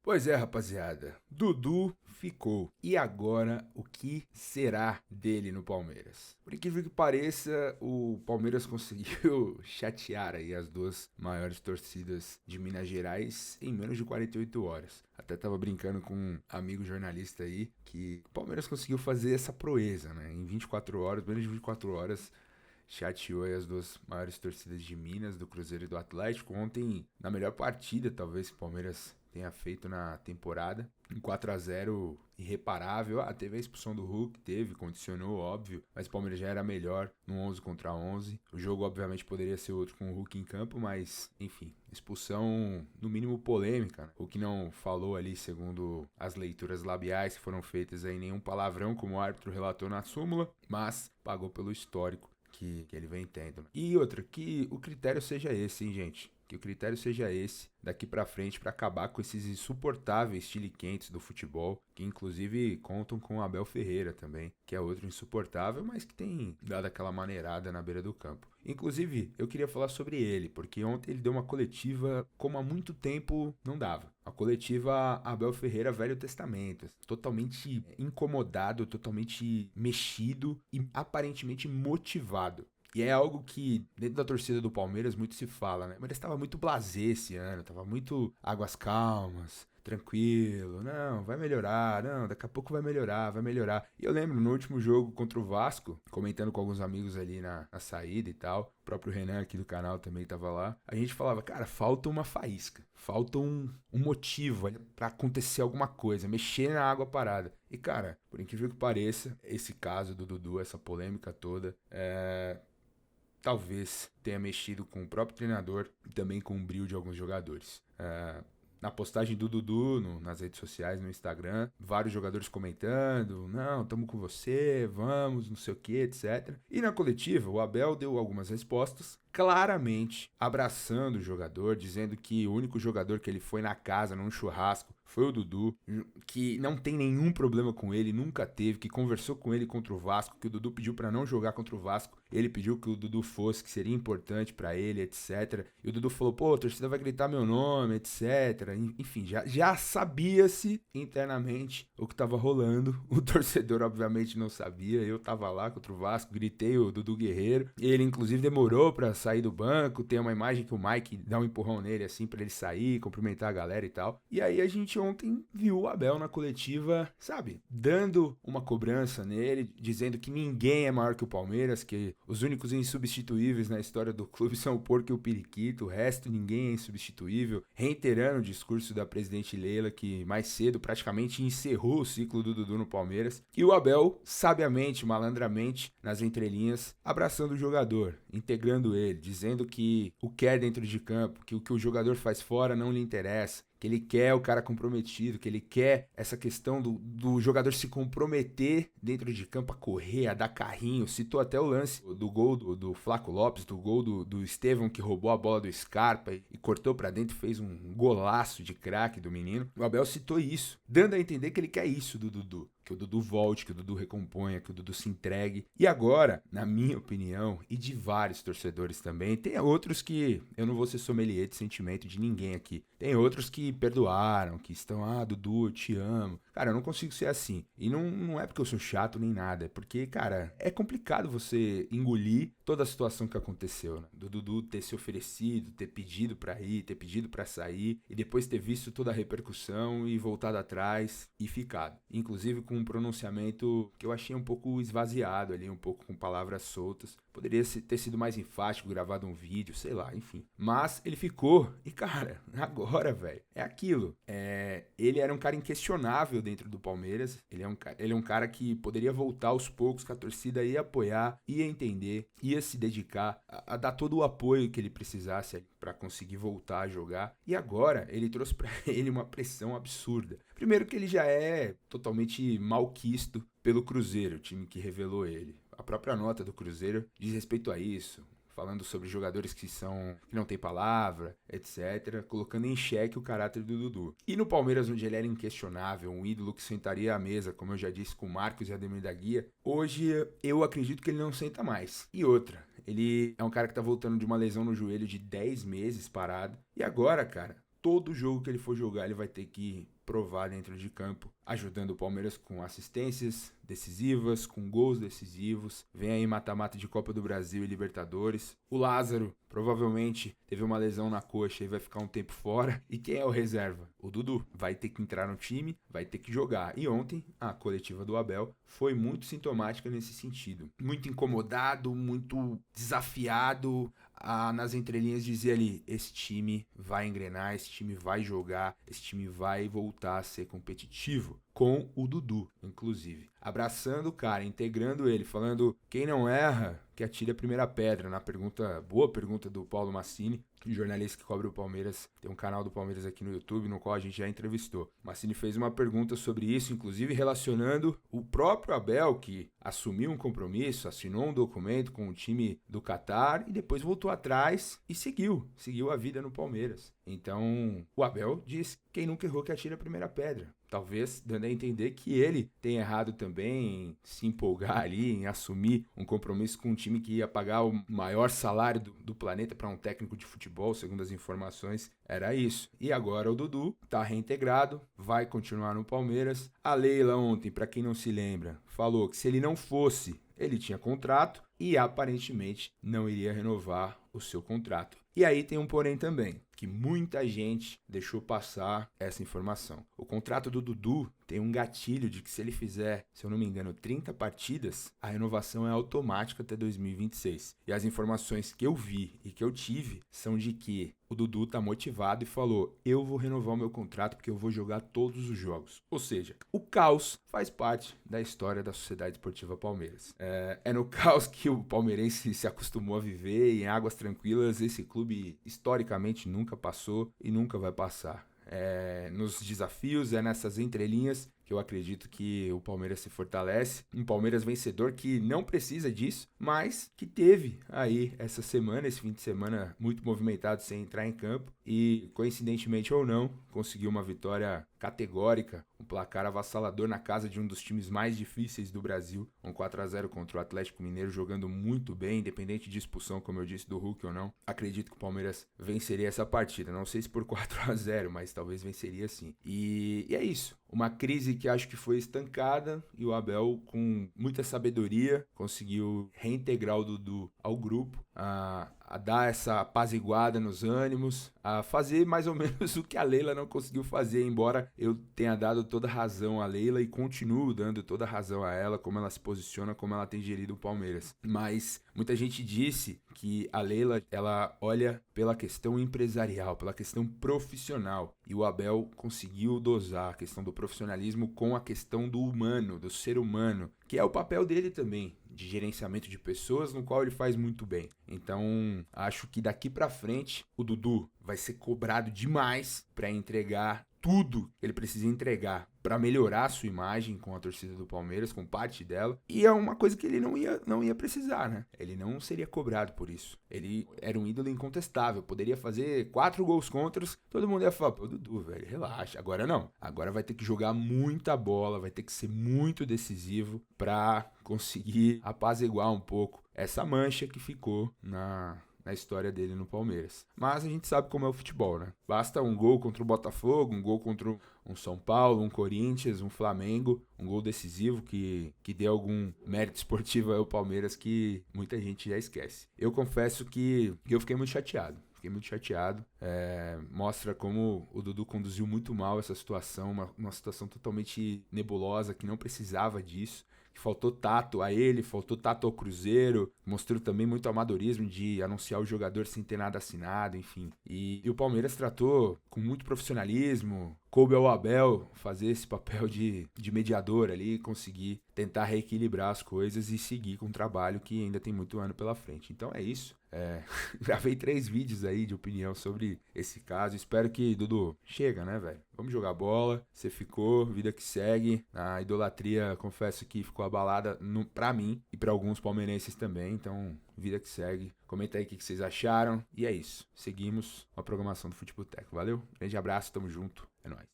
Pois é, rapaziada. Dudu ficou. E agora, o que será dele no Palmeiras? Por incrível que pareça, o Palmeiras conseguiu chatear aí as duas maiores torcidas de Minas Gerais em menos de 48 horas. Até tava brincando com um amigo jornalista aí que o Palmeiras conseguiu fazer essa proeza, né? Em 24 horas, menos de 24 horas, chateou aí as duas maiores torcidas de Minas, do Cruzeiro e do Atlético. Ontem, na melhor partida, talvez, que o Palmeiras tenha feito na temporada. Um 4-0 irreparável. Teve a expulsão do Hulk, condicionou, óbvio. Mas o Palmeiras já era melhor no 11 contra 11. O jogo, obviamente, poderia ser outro com o Hulk em campo, mas, enfim, expulsão no mínimo polêmica. Né? O que não falou ali, segundo as leituras labiais que foram feitas aí, nenhum palavrão, como o árbitro relatou na súmula, mas pagou pelo histórico que ele vem tendo. E outra, que o critério seja esse, hein, gente? Que o critério seja esse daqui pra frente para acabar com esses insuportáveis chiliquentes do futebol, que inclusive contam com o Abel Ferreira também, que é outro insuportável, mas que tem dado aquela maneirada na beira do campo. Inclusive, eu queria falar sobre ele, porque ontem ele deu uma coletiva como há muito tempo não dava. A coletiva Abel Ferreira Velho Testamento, totalmente incomodado, totalmente mexido e aparentemente motivado. E é algo que, dentro da torcida do Palmeiras, muito se fala, né? Mas ele estava muito blasé esse ano, estava muito águas calmas, tranquilo, não, vai melhorar, não, daqui a pouco vai melhorar, vai melhorar. E eu lembro, no último jogo contra o Vasco, comentando com alguns amigos ali na saída e tal, o próprio Renan aqui do canal também estava lá, a gente falava, cara, falta uma faísca, falta um motivo para acontecer alguma coisa, mexer na água parada. E, cara, por incrível que pareça, esse caso do Dudu, essa polêmica toda, talvez tenha mexido com o próprio treinador e também com o brilho de alguns jogadores. Na postagem do Dudu nas redes sociais, no Instagram, vários jogadores comentando, não, tamo com você, vamos, não sei o que, etc. E na coletiva, o Abel deu algumas respostas, claramente abraçando o jogador, dizendo que o único jogador que ele foi na casa, num churrasco, foi o Dudu, que não tem nenhum problema com ele, nunca teve, que conversou com ele contra o Vasco, que o Dudu pediu para não jogar contra o Vasco, ele pediu que o Dudu fosse, que seria importante para ele, etc. E o Dudu falou, pô, a torcida vai gritar meu nome, etc. Enfim, já sabia-se internamente o que estava rolando. O torcedor, obviamente, não sabia. Eu tava lá contra o Vasco, gritei o Dudu Guerreiro. Ele, inclusive, demorou para sair do banco. Tem uma imagem que o Mike dá um empurrão nele, assim, para ele sair, cumprimentar a galera e tal. E aí a gente ontem viu o Abel na coletiva, sabe, dando uma cobrança nele, dizendo que ninguém é maior que o Palmeiras, que os únicos insubstituíveis na história do clube são o Porco e o Periquito, o resto ninguém é insubstituível, reiterando o discurso da presidente Leila, que mais cedo praticamente encerrou o ciclo do Dudu no Palmeiras, e o Abel, sabiamente, malandramente, nas entrelinhas, abraçando o jogador, integrando ele, dizendo que o quer dentro de campo, que o que o jogador faz fora não lhe interessa, que ele quer o cara comprometido, que ele quer essa questão do jogador se comprometer dentro de campo a correr, a dar carrinho. Citou até o lance do gol do Flaco Lopes, do gol do Estevão, que roubou a bola do Scarpa e cortou pra dentro e fez um golaço de craque do menino. O Abel citou isso, dando a entender que ele quer isso do Dudu. Que o Dudu volte, que o Dudu recomponha, que o Dudu se entregue. E agora, na minha opinião, e de vários torcedores também, tem outros que, eu não vou ser sommelier de sentimento de ninguém aqui, tem outros que perdoaram, que estão, Dudu, eu te amo. Cara, eu não consigo ser assim. E não é porque eu sou chato nem nada, é porque, cara, é complicado você engolir toda a situação que aconteceu, né? Do Dudu ter se oferecido, ter pedido pra ir, ter pedido pra sair, e depois ter visto toda a repercussão e voltado atrás e ficado. Inclusive com um pronunciamento que eu achei um pouco esvaziado ali, um pouco com palavras soltas. Poderia ter sido mais enfático, gravado um vídeo, sei lá, enfim. Mas ele ficou, e cara, agora, velho, é aquilo. Ele era um cara inquestionável dentro do Palmeiras. Ele é um cara que poderia voltar aos poucos, que a torcida ia apoiar, ia entender, ia se dedicar a dar todo o apoio que ele precisasse para conseguir voltar a jogar. E agora ele trouxe para ele uma pressão absurda. Primeiro que ele já é totalmente malquisto pelo Cruzeiro, o time que revelou ele. A própria nota do Cruzeiro diz respeito a isso, falando sobre jogadores que não tem palavra, etc, colocando em xeque o caráter do Dudu. E no Palmeiras, onde ele era inquestionável, um ídolo que sentaria à mesa, como eu já disse, com o Marcos e Ademir da Guia, hoje eu acredito que ele não senta mais. E outra, ele é um cara que tá voltando de uma lesão no joelho de 10 meses parado, e agora, cara, todo jogo que ele for jogar, ele vai ter que provar dentro de campo, ajudando o Palmeiras com assistências decisivas, com gols decisivos. Vem aí mata-mata de Copa do Brasil e Libertadores. O Lázaro provavelmente teve uma lesão na coxa e vai ficar um tempo fora. E quem é o reserva? O Dudu. Vai ter que entrar no time, vai ter que jogar. E ontem, a coletiva do Abel foi muito sintomática nesse sentido. Muito incomodado, muito desafiado. Nas entrelinhas dizia ali, esse time vai engrenar, esse time vai jogar, esse time vai voltar a ser competitivo, com o Dudu, inclusive. Abraçando o cara, integrando ele, falando, quem não erra, que atire a primeira pedra, na boa pergunta do Paulo Massini, jornalista que cobre o Palmeiras, tem um canal do Palmeiras aqui no YouTube, no qual a gente já entrevistou. Massini fez uma pergunta sobre isso, inclusive relacionando o próprio Abel, que assumiu um compromisso, assinou um documento com o time do Catar e depois voltou atrás e seguiu a vida no Palmeiras. Então, o Abel diz, quem nunca errou que atire a primeira pedra. Talvez dando a entender que ele tem errado também em se empolgar ali, em assumir um compromisso com um time que ia pagar o maior salário do planeta para um técnico de futebol, segundo as informações, era isso. E agora o Dudu está reintegrado, vai continuar no Palmeiras. A Leila ontem, para quem não se lembra, falou que se ele não fosse, ele tinha contrato e aparentemente não iria renovar o seu contrato. E aí tem um porém também, que muita gente deixou passar essa informação. O contrato do Dudu tem um gatilho de que se ele fizer, se eu não me engano, 30 partidas, a renovação é automática até 2026. E as informações que eu vi e que eu tive são de que o Dudu tá motivado e falou, eu vou renovar o meu contrato porque eu vou jogar todos os jogos. Ou seja, o caos faz parte da história da Sociedade Esportiva Palmeiras. É no caos que o palmeirense se acostumou a viver, e em águas tranquilas esse clube historicamente nunca passou e nunca vai passar. Nos desafios, nessas entrelinhas que eu acredito que o Palmeiras se fortalece. Um Palmeiras vencedor que não precisa disso, mas que teve aí essa semana, esse fim de semana muito movimentado sem entrar em campo e, coincidentemente ou não, conseguiu uma vitória categórica, um placar avassalador na casa de um dos times mais difíceis do Brasil, um 4-0 contra o Atlético Mineiro, jogando muito bem, independente de expulsão, como eu disse, do Hulk ou não. Acredito que o Palmeiras venceria essa partida, não sei se por 4-0, mas talvez venceria sim. E é isso, uma crise que acho que foi estancada e o Abel, com muita sabedoria, conseguiu reintegrar o Dudu ao grupo, a dar essa apaziguada nos ânimos, a fazer mais ou menos o que a Leila não conseguiu fazer, embora eu tenha dado toda a razão a Leila e continuo dando toda a razão a ela, como ela se posiciona, como ela tem gerido o Palmeiras. Mas muita gente disse que a Leila, ela olha pela questão empresarial, pela questão profissional, e o Abel conseguiu dosar a questão do profissionalismo com a questão do humano, do ser humano, que é o papel dele também, de gerenciamento de pessoas, no qual ele faz muito bem. Então, acho que daqui pra frente, o Dudu vai ser cobrado demais para entregar tudo que ele precisa entregar para melhorar a sua imagem com a torcida do Palmeiras, com parte dela, e é uma coisa que ele não ia precisar, né? Ele não seria cobrado por isso. Ele era um ídolo incontestável, poderia fazer 4 gols contras, todo mundo ia falar, pô, Dudu, velho, relaxa. Agora não, agora vai ter que jogar muita bola, vai ter que ser muito decisivo para conseguir apaziguar um pouco essa mancha que ficou na história dele no Palmeiras. Mas a gente sabe como é o futebol, né? Basta um gol contra o Botafogo, um gol contra um São Paulo, um Corinthians, um Flamengo, um gol decisivo que dê algum mérito esportivo ao Palmeiras que muita gente já esquece. Eu confesso que eu fiquei muito chateado. Mostra como o Dudu conduziu muito mal essa situação, uma situação totalmente nebulosa, que não precisava disso. Faltou tato a ele, faltou tato ao Cruzeiro, mostrou também muito amadorismo de anunciar o jogador sem ter nada assinado, enfim. E o Palmeiras tratou com muito profissionalismo, coube ao Abel fazer esse papel de mediador ali, conseguir tentar reequilibrar as coisas e seguir com um trabalho que ainda tem muito ano pela frente. Então é isso. Gravei 3 vídeos aí de opinião sobre esse caso. Espero que, Dudu, chega, né, velho? Vamos jogar bola. Você ficou, vida que segue. A idolatria, confesso que ficou abalada pra mim e pra alguns palmeirenses também. Então, vida que segue. Comenta aí o que vocês acharam. E é isso. Seguimos a programação do Futeboteco. Valeu? Grande abraço, tamo junto. É nóis.